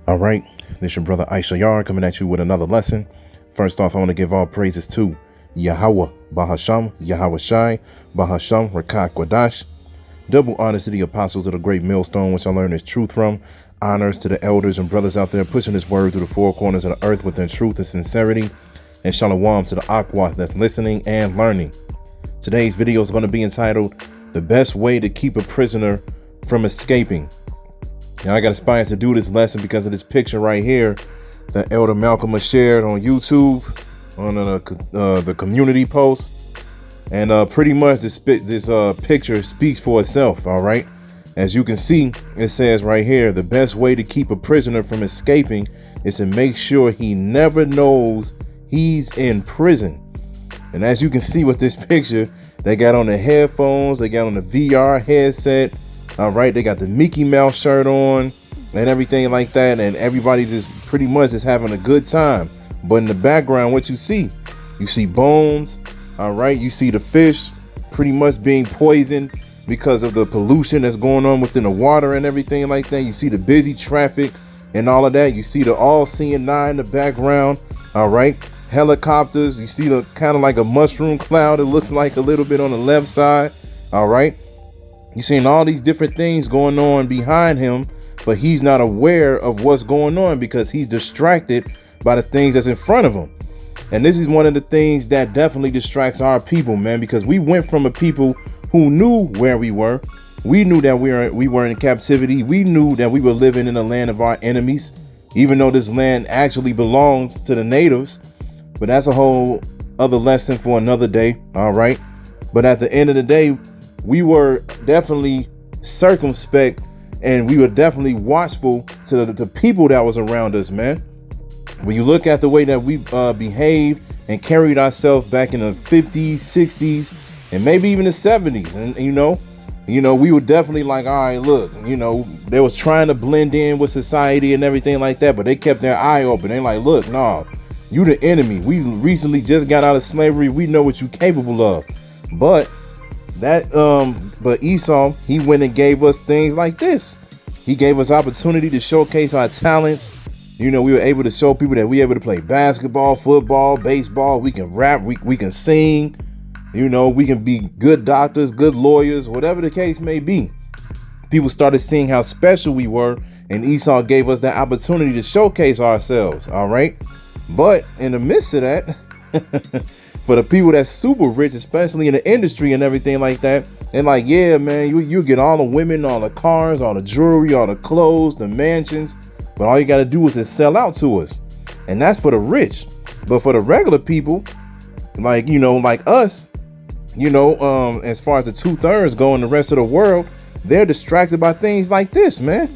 All right, this your brother Issachar coming at you with another lesson. First off, I want to give all praises to Yahweh, Bahasham, Yahweh Shai, Bahasham, Rachaa Quadash. Double honors to the apostles of the great millstone, which I learned this truth from. Honors to the elders and brothers out there pushing this word through the four corners of the earth within truth and sincerity. And shalom to the aqua that's listening and learning. Today's video is going to be entitled, The Best Way to Keep a Prisoner from Escaping. Now, I got inspired to do this lesson because of this picture right here that Elder Malcolm has shared on YouTube on the community post. And pretty much this picture speaks for itself, all right? As you can see, it says right here, the best way to keep a prisoner from escaping is to make sure he never knows he's in prison. And as you can see with this picture, they got on the headphones, they got on the VR headset, all right? They got the Mickey Mouse shirt on and everything like that, and everybody just pretty much is having a good time. But in the background, what you see bones, all right? You see the fish pretty much being poisoned because of the pollution that's going on within the water and everything like that. You see the busy traffic and all of that. You see the all-seeing eye in the background, all right? Helicopters. You see the kind of like a mushroom cloud. It looks like a little bit on the left side, all right? You're seeing all these different things going on behind him, but he's not aware of what's going on because he's distracted by the things that's in front of him. And this is one of the things that definitely distracts our people, man, because we went from a people who knew where we were. We knew that we were in captivity. We knew that we were living in the land of our enemies, even though this land actually belongs to the natives. But that's a whole other lesson for another day, all right? But at the end of the day, we were definitely circumspect and we were definitely watchful to the people that was around us, man. When you look at the way that we behaved and carried ourselves back in the 50s, 60s, and maybe even the 70s, and you know, we were definitely like, all right, look, you know, they was trying to blend in with society and everything like that, but they kept their eye open. They like, look, no, you the enemy. We recently just got out of slavery. We know what you capable of. But Esau, he went and gave us things like this. He gave us opportunity to showcase our talents. You know, we were able to show people that we able to play basketball, football, baseball. We can rap, we can sing. You know, we can be good doctors, good lawyers, whatever the case may be. People started seeing how special we were, and Esau gave us that opportunity to showcase ourselves, all right? But in the midst of that, for the people that's super rich, especially in the industry and everything like that, they're like, yeah, man, you get all the women, all the cars, all the jewelry, all the clothes, the mansions, but all you got to do is just sell out to us. And that's for the rich. But for the regular people, like, you know, like us, you know, as far as the 2/3 go in the rest of the world, they're distracted by things like this, man.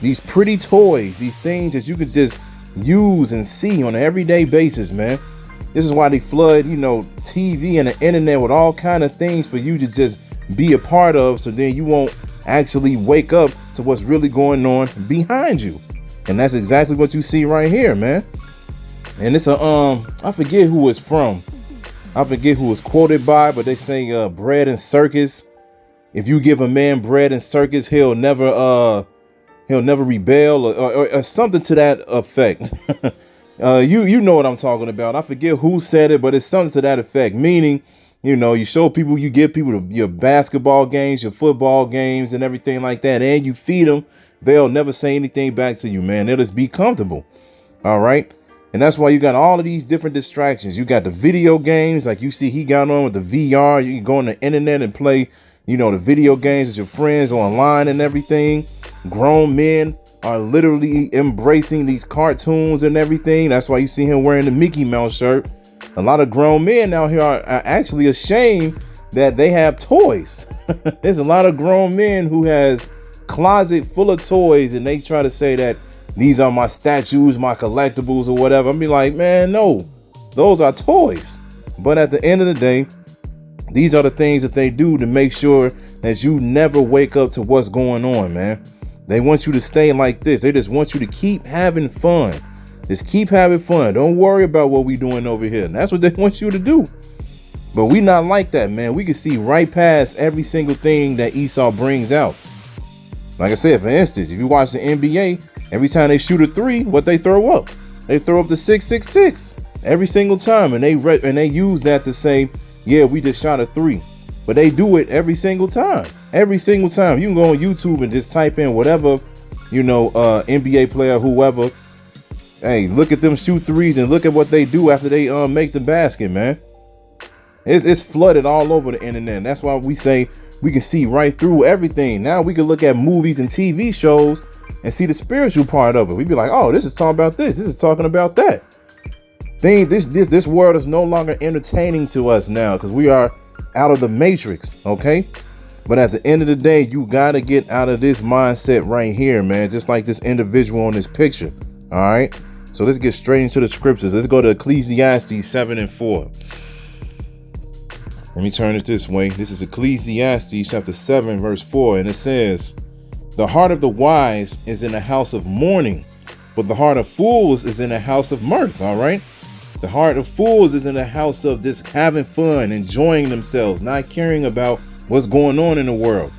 These pretty toys, these things that you could just use and see on an everyday basis, man. This is why they flood, you know, TV and the internet with all kind of things for you to just be a part of, so then you won't actually wake up to what's really going on behind you. And that's exactly what you see right here, man. And it's I forget who it's from. I forget who it's quoted by, but they say bread and circus. If you give a man bread and circus, he'll never rebel or something to that effect. You know what I'm talking about. I forget who said it, but it's something to that effect. Meaning, you know, you show people, you give people your basketball games, your football games and everything like that, and you feed them, they'll never say anything back to you, man. They'll just be comfortable. All right. And that's why you got all of these different distractions. You got the video games, like you see he got on with the VR. You can go on the internet and play, you know, the video games with your friends online and everything. Grown men are literally embracing these cartoons and everything. That's why you see him wearing the Mickey Mouse shirt. A lot of grown men out here are actually ashamed that they have toys. There's a lot of grown men who has closet full of toys, and they try to say that these are my statues, my collectibles or whatever. I be like, man, no, those are toys. But at the end of the day, these are the things that they do to make sure that you never wake up to what's going on, man. They want you to stay like this. They just want you to keep having fun. Just keep having fun. Don't worry about what we doing over here. And that's what they want you to do. But we not like that, man. We can see right past every single thing that Esau brings out. Like I said, for instance, if you watch the NBA, every time they shoot a three, what they throw up? They throw up the 666 every single time, and they use that to say, yeah, we just shot a three. But they do it every single time. Every single time. You can go on YouTube and just type in whatever, NBA player, whoever. Hey, look at them shoot threes and look at what they do after they make the basket, man. It's flooded all over the internet. And that's why we say we can see right through everything. Now we can look at movies and TV shows and see the spiritual part of it. We'd be like, oh, this is talking about this. This is talking about that. This world is no longer entertaining to us now because we are out of the matrix, okay? But at the end of the day, you got to get out of this mindset right here, man. Just like this individual on this picture, all right? So let's get straight into the scriptures. Let's go to Ecclesiastes 7 and 4. Let me turn it this way. This is Ecclesiastes chapter 7, verse 4, and it says, the heart of the wise is in a house of mourning, but the heart of fools is in a house of mirth, all right? The heart of fools is in a house of just having fun, enjoying themselves, not caring about what's going on in the world.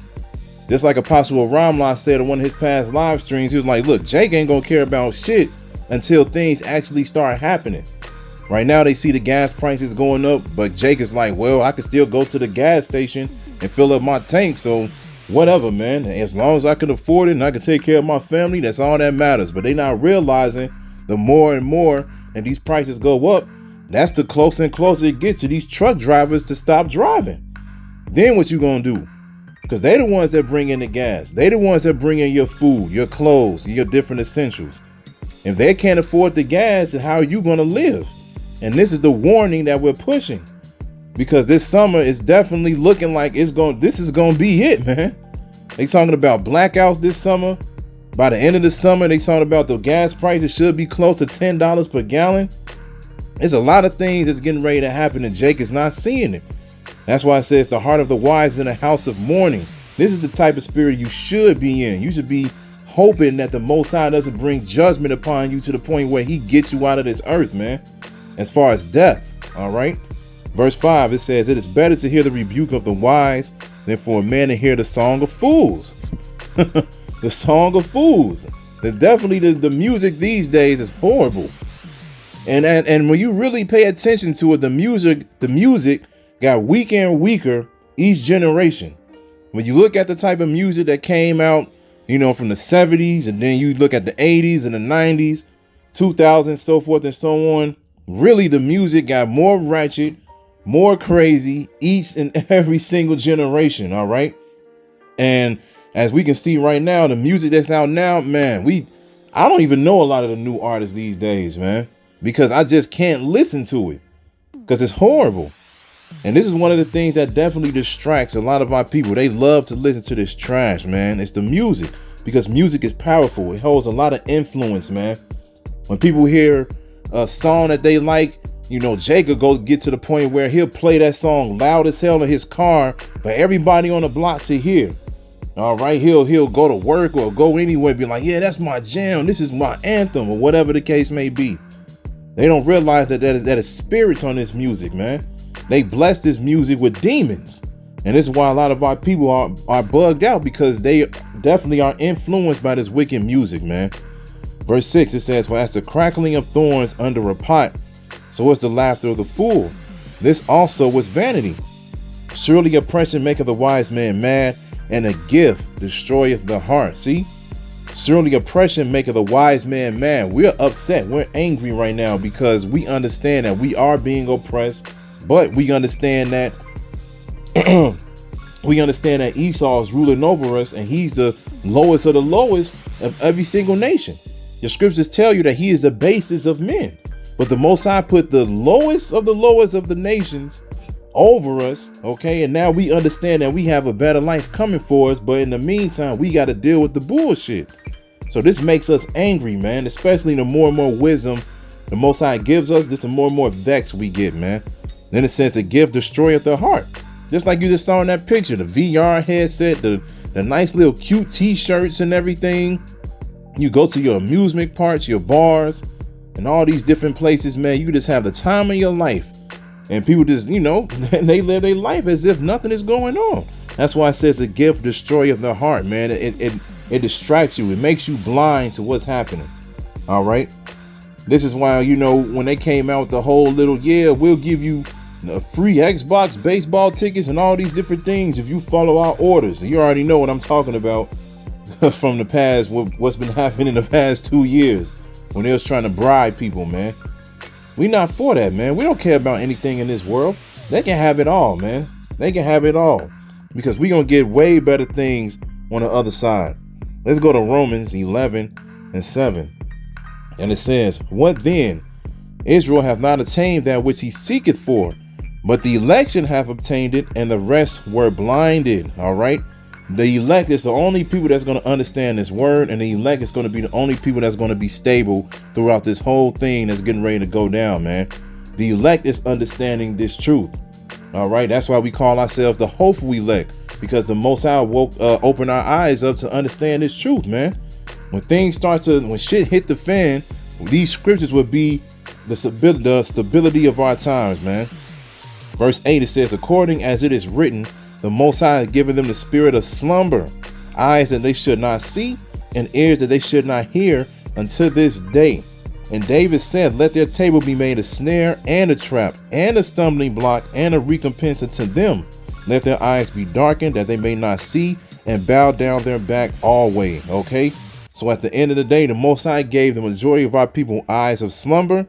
Just like Apostle Arayamlab said in one of his past live streams, he was like, look, Jake ain't gonna care about shit until things actually start happening. Right now they see the gas prices going up, but Jake is like, well, I can still go to the gas station and fill up my tank, so whatever, man. As long as I can afford it and I can take care of my family, that's all that matters. But they not realizing the more and more and these prices go up, that's the closer and closer it gets to these truck drivers to stop driving. Then what you gonna do? Because they the ones that bring in the gas. They the ones that bring in your food, your clothes, your different essentials. If they can't afford the gas, then how are you gonna live? And this is the warning that we're pushing. Because this summer is definitely looking like this is gonna be it, man. They talking about blackouts this summer. By the end of the summer, they talking about the gas prices should be close to $10 per gallon. There's a lot of things that's getting ready to happen and Jake is not seeing it. That's why it says the heart of the wise is in a house of mourning. This is the type of spirit you should be in. You should be hoping that the Most High doesn't bring judgment upon you to the point where he gets you out of this earth, man. As far as death, all right? Verse 5, it says, it is better to hear the rebuke of the wise than for a man to hear the song of fools. The song of fools. Definitely the music these days is horrible. And when you really pay attention to it, the music got weaker and weaker each generation. When you look at the type of music that came out, from the 70s, and then you look at the 80s and the 90s, 2000s, so forth and so on, really the music got more ratchet, more crazy each and every single generation, all right? And as we can see right now, the music that's out now, man, I don't even know a lot of the new artists these days, man, because I just can't listen to it because it's horrible. And this is one of the things that definitely distracts a lot of our people. They love to listen to this trash, man. It's the music, because music is powerful. It holds a lot of influence, man. When people hear a song that they like, Jacob goes get to the point where he'll play that song loud as hell in his car for everybody on the block to hear. All right, he'll go to work or go anywhere, be like, yeah, that's my jam. This is my anthem, or whatever the case may be. They don't realize that is spirits on this music, man. They bless this music with demons. And this is why a lot of our people are bugged out, because they definitely are influenced by this wicked music, man. Verse 6, it says, for as the crackling of thorns under a pot, so is the laughter of the fool. This also was vanity. Surely oppression maketh the wise man mad, and a gift destroyeth the heart. See? Surely oppression maketh a wise man mad. We're upset. We're angry right now because we understand that we are being oppressed, but we understand that Esau is ruling over us, and he's the lowest of the lowest of every single nation. The scriptures tell you that he is the basis of men, but the Most High put the lowest of the nations over us, okay? And now we understand that we have a better life coming for us, but in the meantime, we got to deal with the bullshit. So this makes us angry, man, especially the more and more wisdom the Most High gives us, the more and more vex we get, man. Then it says a gift destroyeth the heart. Just like you just saw in that picture, the VR headset, the nice little cute t-shirts and everything. You go to your amusement parks, your bars, and all these different places, man. You just have the time of your life. And people just, they live their life as if nothing is going on. That's why it says a gift destroyeth the heart, man. It It distracts you. It makes you blind to what's happening. All right. This is why, you know, when they came out with the whole little, yeah, we'll give you free Xbox baseball tickets and all these different things if you follow our orders. You already know what I'm talking about from the past, what's been happening in the past 2 years when they was trying to bribe people, man. We not for that, man. We don't care about anything in this world. They can have it all, man. They can have it all because we gonna get way better things on the other side. Let's go to Romans 11:7. And it says, what then? Israel hath not attained that which he seeketh for, but the election have obtained it, and the rest were blinded. All right. The elect is the only people that's going to understand this word, and the elect is going to be the only people that's going to be stable throughout this whole thing that's getting ready to go down, man. The elect is understanding this truth. All right. That's why we call ourselves the hopeful elect, because the Most High open our eyes up to understand this truth, man. When shit hit the fan, these scriptures would be the stability of our times, man. Verse 8, it says, according as it is written, the Most High has given them the spirit of slumber, eyes that they should not see, and ears that they should not hear unto this day. And David said, let their table be made a snare and a trap and a stumbling block and a recompense unto them. Let their eyes be darkened that they may not see, and bow down their back always. Okay. So at the end of the day, the Most High gave the majority of our people eyes of slumber,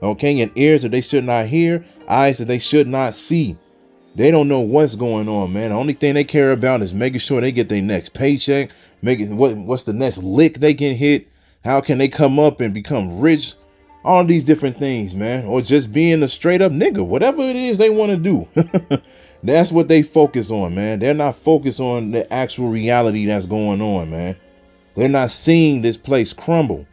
okay, and ears that they should not hear, eyes that they should not see. They don't know what's going on, man. The only thing they care about is making sure they get their next paycheck, making what's the next lick they can hit, how can they come up and become rich, all these different things, man, or just being a straight up nigga, whatever it is they want to do. That's what they focus on, man. They're not focused on the actual reality that's going on, man. They're not seeing this place crumble.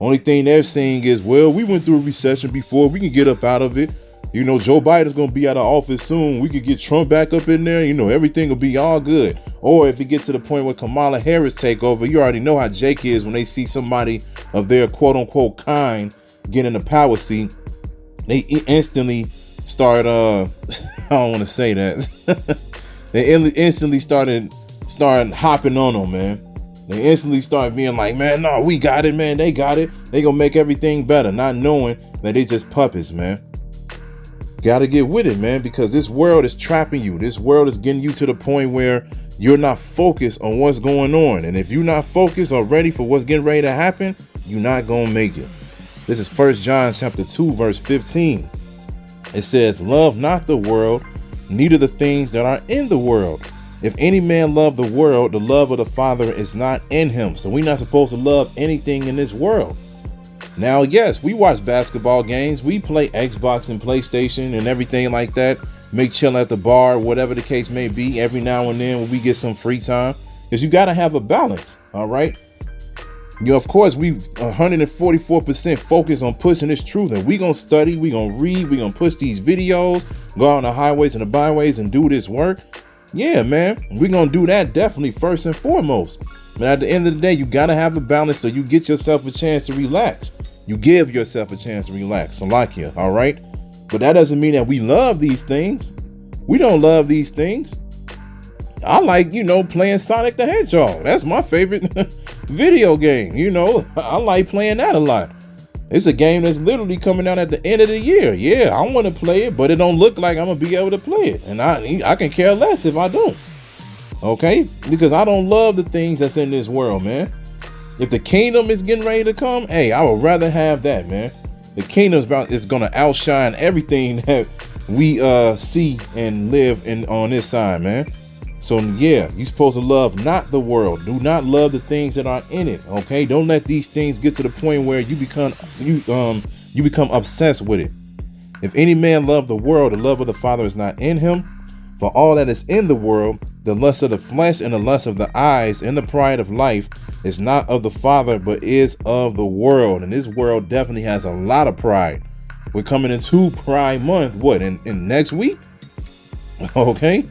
Only thing they're seeing is, well, we went through a recession before. We can get up out of it. You know, Joe Biden's going to be out of office soon. We could get Trump back up in there. You know, everything will be all good. Or if it gets to the point where Kamala Harris take over, you already know how Jake is when they see somebody of their quote unquote kind get in the power seat. They instantly start, I don't want to say that. They instantly started hopping on them, man. They instantly start being like, man, no, we got it, man. They got it. They gonna make everything better, not knowing that they just puppets, man. Gotta get with it, man, because this world is trapping you. This world is getting you to the point where you're not focused on what's going on. And if you're not focused or ready for what's getting ready to happen, you're not gonna make it. This is 1 John chapter 2, verse 15. It says, love not the world, neither the things that are in the world. If any man love the world, the love of the Father is not in him. So we're not supposed to love anything in this world. Now, yes, we watch basketball games. We play Xbox and PlayStation and everything like that. Make chill at the bar, whatever the case may be, every now and then when we get some free time. Because you got to have a balance. All right. You know, of course, we 144% focused on pushing this truth. And we're going to study. We're going to read. We're going to push these videos, go on the highways and the byways and do this work. Yeah, man, we're going to do that definitely first and foremost. But at the end of the day, you got to have a balance so you get yourself a chance to relax. You give yourself a chance to relax. Salakia, all right? But that doesn't mean that we love these things. We don't love these things. I like, you know, playing Sonic the Hedgehog. That's my favorite video game. You know, I like playing that a lot. It's a game that's literally coming out at the end of the year. Yeah, I want to play it, but it don't look like I'm going to be able to play it. And I can care less if I don't. Okay? Because I don't love the things that's in this world, man. If the kingdom is getting ready to come, hey, I would rather have that, man. The kingdom is going to outshine everything that we see and live in on this side, man. So yeah, you're supposed to love not the world. Do not love the things that are in it. Okay, don't let these things get to the point where you become obsessed with it. If any man love the world, the love of the Father is not in him. For all that is in the world, the lust of the flesh and the lust of the eyes and the pride of life is not of the Father, but is of the world. And this world definitely has a lot of pride. We're coming into Pride Month. What, in next week? Okay.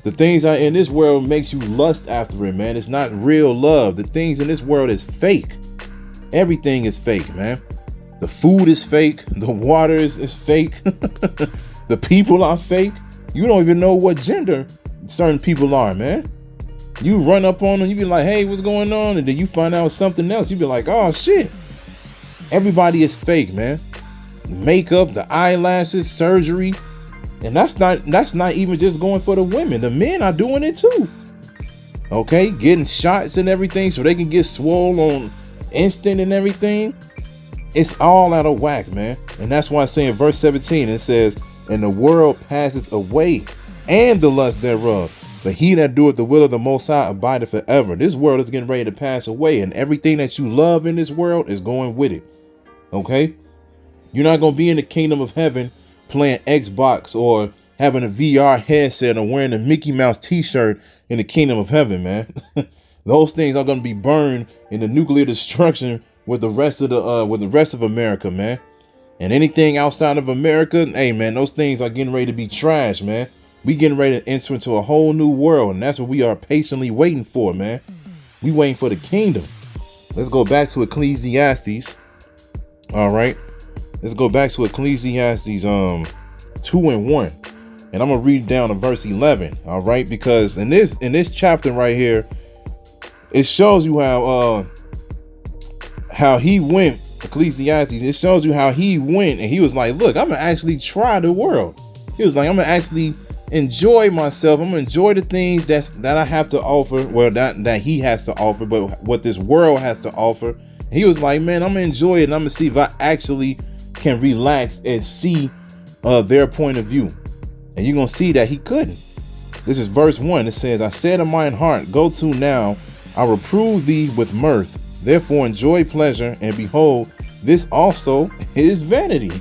The things that are in this world makes you lust after it, man. It's not real love. The things in this world is fake. Everything is fake, man. The food is fake. The water is fake. The people are fake. You don't even know what gender certain people are, man. You run up on them, you be like, hey, what's going on? And then you find out something else. You be like, oh shit. Everybody is fake, man. Makeup, the eyelashes, surgery. And that's not even just going for the women. The men are doing it too. Okay, getting shots and everything so they can get swole on instant and everything. It's all out of whack, man. And that's why I say in verse 17, it says, and the world passeth away, and the lust thereof. But he that doeth the will of the Most High abideth forever. This world is getting ready to pass away, and everything that you love in this world is going with it. Okay? You're not going to be in the kingdom of heaven playing Xbox or having a VR headset or wearing a Mickey Mouse t-shirt in the kingdom of heaven, man. Those things are going to be burned in the nuclear destruction with the rest of America, man. And anything outside of America, hey, man, those things are getting ready to be trash, man. We getting ready to enter into a whole new world, and that's what we are patiently waiting for, man. We waiting for the kingdom. Let's go back to Ecclesiastes. All right. Let's go back to Ecclesiastes 2:1. And I'm gonna read down to verse 11. All right, because in this chapter right here, it shows you how he went. Ecclesiastes, it shows you how he went, and he was like, look, I'm gonna actually try the world. He was like, I'm gonna actually enjoy myself. I'm gonna enjoy the things that I have to offer. Well, that he has to offer, but what this world has to offer. He was like, man, I'm gonna enjoy it, and I'm gonna see if I actually can relax and see their point of view. And you're gonna see that he couldn't. This is verse 1. It says, I said in mine heart, go to now, I reprove thee with mirth. Therefore enjoy pleasure, and behold, this also is vanity.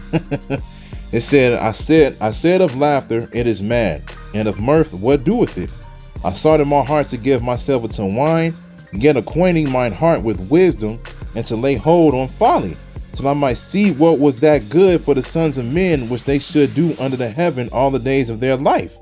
It said, I said of laughter, it is mad, and of mirth, what doeth it? I sought in my heart to give myself unto wine, get acquainting mine heart with wisdom, and to lay hold on folly, till I might see what was that good for the sons of men which they should do under the heaven all the days of their life.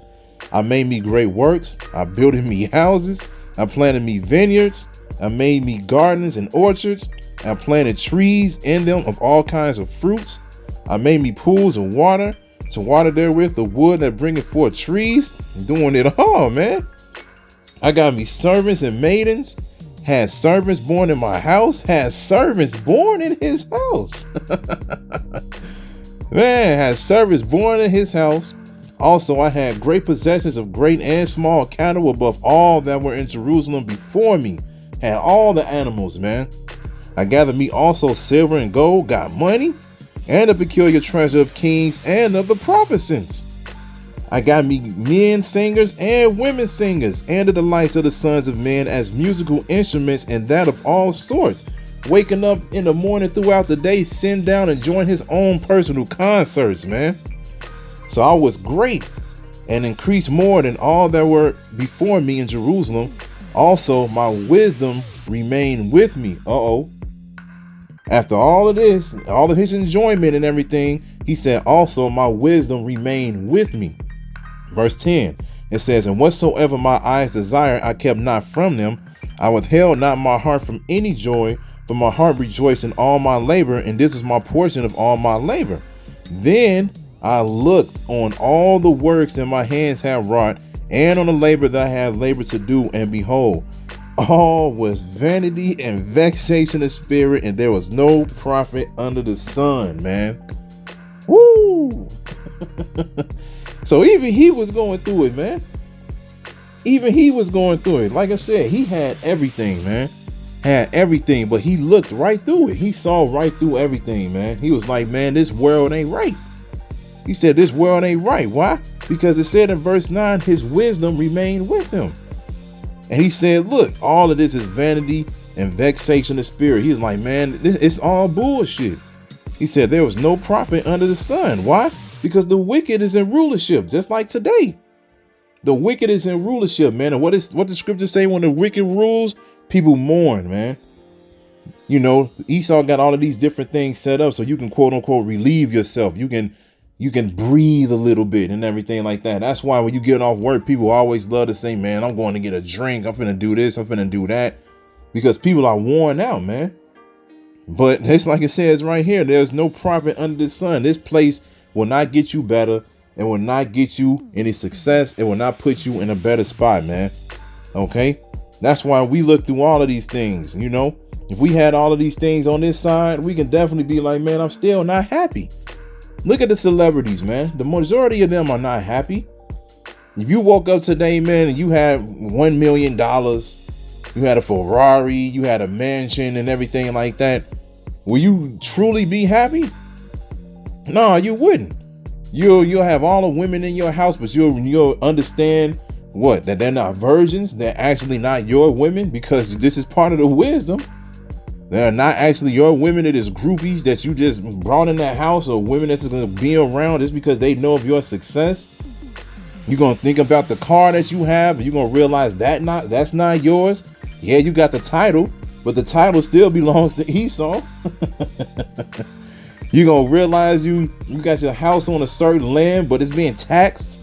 I made me great works, I builded me houses, I planted me vineyards, I made me gardens and orchards, I planted trees in them of all kinds of fruits. I made me pools of water, to water therewith the wood that bringeth forth trees. I'm doing it all, man. I got me servants and maidens, had servants born in my house, had servants born in his house. Man, had servants born in his house. Also, I had great possessions of great and small cattle above all that were in Jerusalem before me. Had all the animals, man. I gathered me also silver and gold, got money, and a peculiar treasure of kings and of the prophets. I got me men singers and women singers, and the delights of the sons of men as musical instruments, and that of all sorts. Waking up in the morning throughout the day, sitting down and join his own personal concerts, man. So I was great and increased more than all that were before me in Jerusalem. Also, my wisdom remained with me. After all of this, all of his enjoyment and everything, he said, also my wisdom remained with me. Verse 10, it says, and whatsoever my eyes desired, I kept not from them. I withheld not my heart from any joy, for my heart rejoiced in all my labor, and this is my portion of all my labor. Then I looked on all the works that my hands had wrought, and on the labor that I had labored to do, and behold, all was vanity and vexation of spirit, and there was no profit under the sun, man. Woo! So even he was going through it, man. Even he was going through it. Like I said, he had everything, man. Had everything, but he looked right through it. He saw right through everything, man. He was like, man, this world ain't right. He said, this world ain't right. Why? Because it said in verse 9, his wisdom remained with him. And he said, look, all of this is vanity and vexation of spirit. He was like, man, it's all bullshit. He said there was no profit under the sun. Why? Because the wicked is in rulership, just like today. The wicked is in rulership, man. And what the scriptures say, when the wicked rules, people mourn, man. You know, Esau got all of these different things set up so you can quote unquote relieve yourself. You can breathe a little bit and everything like that. That's why when you get off work, people always love to say, man, I'm going to get a drink. I'm finna do this. I'm finna do that. Because people are worn out, man. But it's like it says right here, there's no profit under the sun. This place will not get you better. It will not get you any success. It will not put you in a better spot, man. Okay. That's why we look through all of these things. If we had all of these things on this side, we can definitely be like, man, I'm still not happy. Look at the celebrities, man. The majority of them are not happy. If you woke up today, man, and you had $1 million, you had a Ferrari, you had a mansion and everything like that, will you truly be happy? No, you wouldn't. You'll have all the women in your house, but you'll understand that they're not virgins. They're actually not your women, because this is part of the wisdom. They're not actually your women. It is groupies that you just brought in that house, or women that's going to be around just because they know of your success. You're going to think about the car that you have, and you're going to realize that's not yours. Yeah, you got the title, but the title still belongs to Esau. You're going to realize you got your house on a certain land, but it's being taxed.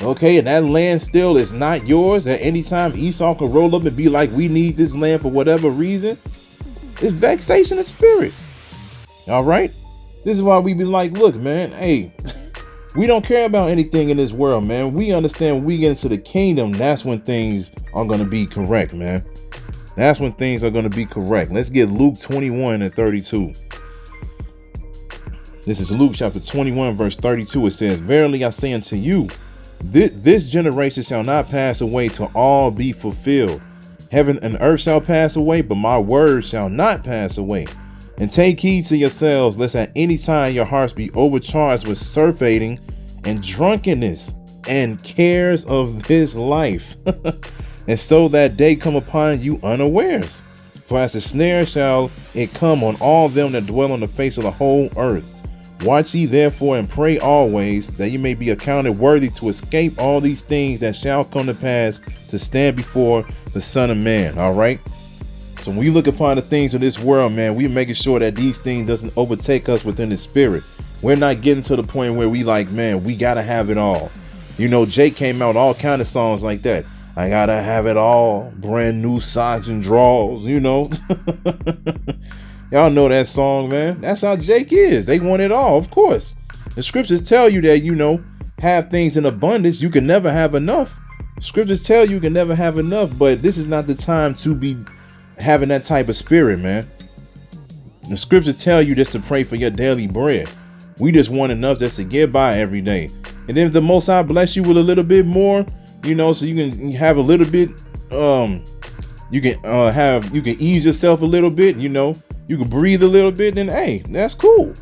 Okay, and that land still is not yours. At any time, Esau can roll up and be like, we need this land for whatever reason. It's vexation of spirit. All right? This is why we be like, look, man, hey, we don't care about anything in this world, man. We understand when we get into the kingdom, that's when things are going to be correct, man. That's when things are going to be correct. Let's get Luke 21 and 32. This is Luke chapter 21, verse 32. It says, verily I say unto you, this generation shall not pass away till all be fulfilled. Heaven and earth shall pass away, but my words shall not pass away. And take heed to yourselves, lest at any time your hearts be overcharged with surfeiting and drunkenness and cares of this life. And so that day come upon you unawares. For as a snare shall it come on all them that dwell on the face of the whole earth. Watch ye therefore and pray always, that you may be accounted worthy to escape all these things that shall come to pass, to stand before the Son of Man. All right. So when you look upon the things of this world, man, we're making sure that these things doesn't overtake us within the spirit. We're not getting to the point where we like, man, we got to have it all. Jake came out all kind of songs like that. I got to have it all. Brand new socks and drawers, Y'all know that song, man. That's how Jake is. They want it all, of course. The scriptures tell you that, have things in abundance. You can never have enough. Scriptures tell you can never have enough, but this is not the time to be having that type of spirit, man. The scriptures tell you just to pray for your daily bread. We just want enough just to get by every day. And then if the Most High bless you with a little bit more, so you can have a little bit, you can ease yourself a little bit, you can breathe a little bit, then hey, that's cool.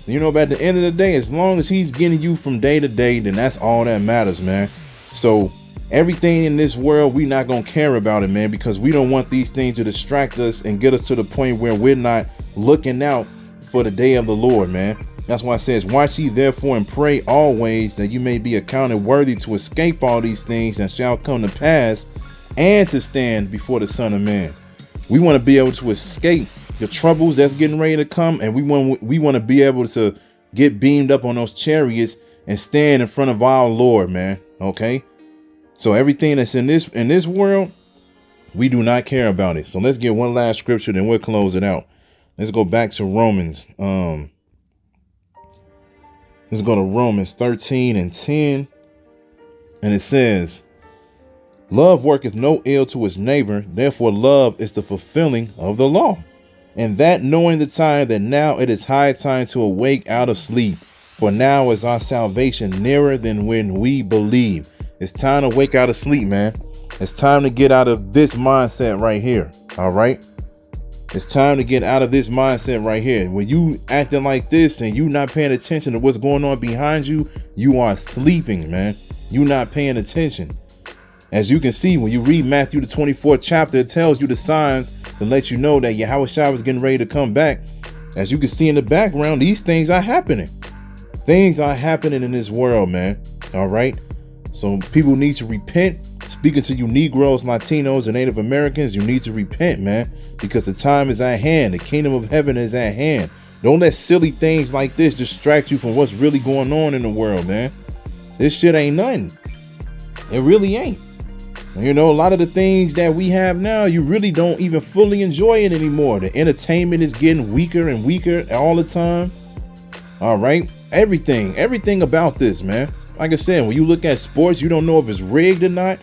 But at the end of the day, as long as he's getting you from day to day, then that's all that matters, man. So everything in this world, we not gonna care about it, man, because we don't want these things to distract us and get us to the point where we're not looking out for the day of the Lord, man. That's why it says, watch ye therefore and pray always, that you may be accounted worthy to escape all these things that shall come to pass, and to stand before the Son of Man. We want to be able to escape the troubles that's getting ready to come, and we want to be able to get beamed up on those chariots and stand in front of our Lord, man. Okay, so everything that's in this world, we do not care about it. So let's get one last scripture, then we'll close it out. Let's go back to Romans. Let's go to Romans 13 and 10, and it says, love worketh no ill to his neighbor, therefore love is the fulfilling of the law. And that knowing the time, that now it is high time to awake out of sleep. For now is our salvation nearer than when we believe. It's time to wake out of sleep, man. It's time to get out of this mindset right here. All right. It's time to get out of this mindset right here. When you acting like this and you not paying attention to what's going on behind you, you are sleeping, man. You not paying attention. As you can see, when you read Matthew the 24th chapter, it tells you the signs to let you know that Yahushua is getting ready to come back. As you can see in the background, these things are happening. Things are happening in this world, man. All right. So people need to repent. Speaking to you Negroes, Latinos, and Native Americans, you need to repent, man, because the time is at hand. The kingdom of heaven is at hand. Don't let silly things like this distract you from what's really going on in the world, man. This shit ain't nothing. It really ain't. A lot of the things that we have now, you really don't even fully enjoy it anymore. The entertainment is getting weaker and weaker all the time. All right. Everything about this, man. Like I said, when you look at sports, you don't know if it's rigged or not.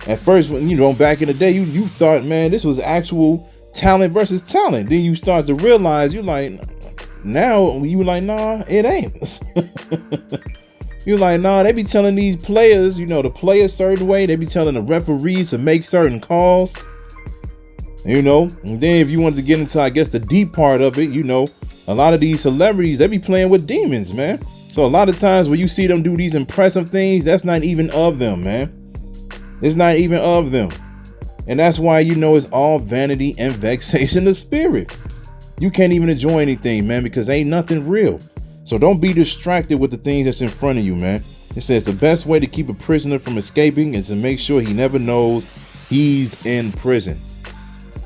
At first, when back in the day, you thought, man, this was actual talent versus talent. Then you start to realize nah, it ain't. You're like, nah, they be telling these players, to play a certain way. They be telling the referees to make certain calls. And then if you want to get into, I guess, the deep part of it, a lot of these celebrities, they be playing with demons, man. So a lot of times when you see them do these impressive things, that's not even of them, man. It's not even of them. And that's why, it's all vanity and vexation of spirit. You can't even enjoy anything, man, because ain't nothing real. So don't be distracted with the things that's in front of you, man. It says the best way to keep a prisoner from escaping is to make sure he never knows he's in prison.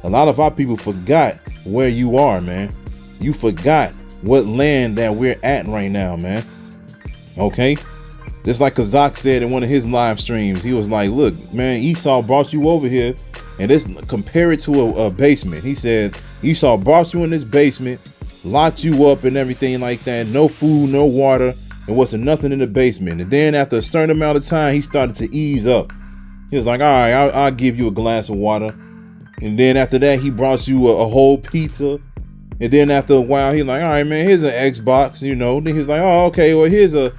A lot of our people forgot where you are, man. You forgot what land that we're at right now, man. Okay? Just like Kazak said in one of his live streams, he was like, look, man, Esau brought you over here, and this compare it to a basement. He said, Esau brought you in this basement, locked you up and everything like that. No food, no water, and wasn't nothing in the basement. And then after a certain amount of time, he started to ease up. He was like, all right, I'll give you a glass of water. And then after that, he brought you a whole pizza. And then after a while, he's like, all right, man, here's an Xbox, Then he's like, oh, okay, well, here's a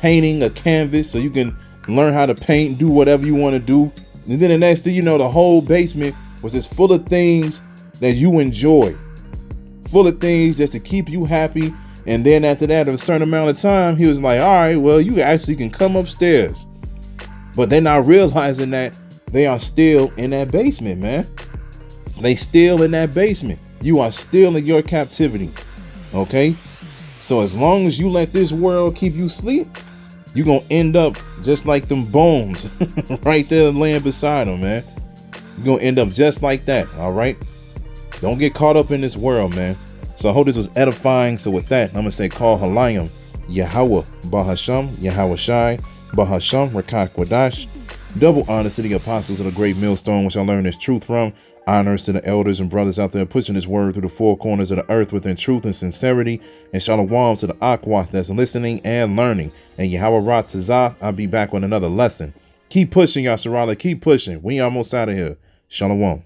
painting, a canvas, so you can learn how to paint, do whatever you want to do. And then the next thing you know, the whole basement was just full of things that you enjoy. Full of things just to keep you happy. And then after that, a certain amount of time, he was like, all right, well, you actually can come upstairs. But they're not realizing that they are still in that basement, man. They still in that basement. You are still in your captivity. Okay? So as long as you let this world keep you asleep, you're going to end up just like them bones right there laying beside them, man. You're going to end up just like that. All right? Don't get caught up in this world, man. So I hope this was edifying. So with that, I'm going to say, call Halayim, Yahweh, Bahasham, Yahweh Shai, Bahasham, Rachaa Quadash. Double honors to the apostles of the great millstone, which I learned this truth from. Honors to the elders and brothers out there pushing this word through the four corners of the earth within truth and sincerity. And shalom to the Aqua that's listening and learning. And Yahweh Ratazah, I'll be back with another lesson. Keep pushing, Yasharala. Keep pushing. We almost out of here. Shalom.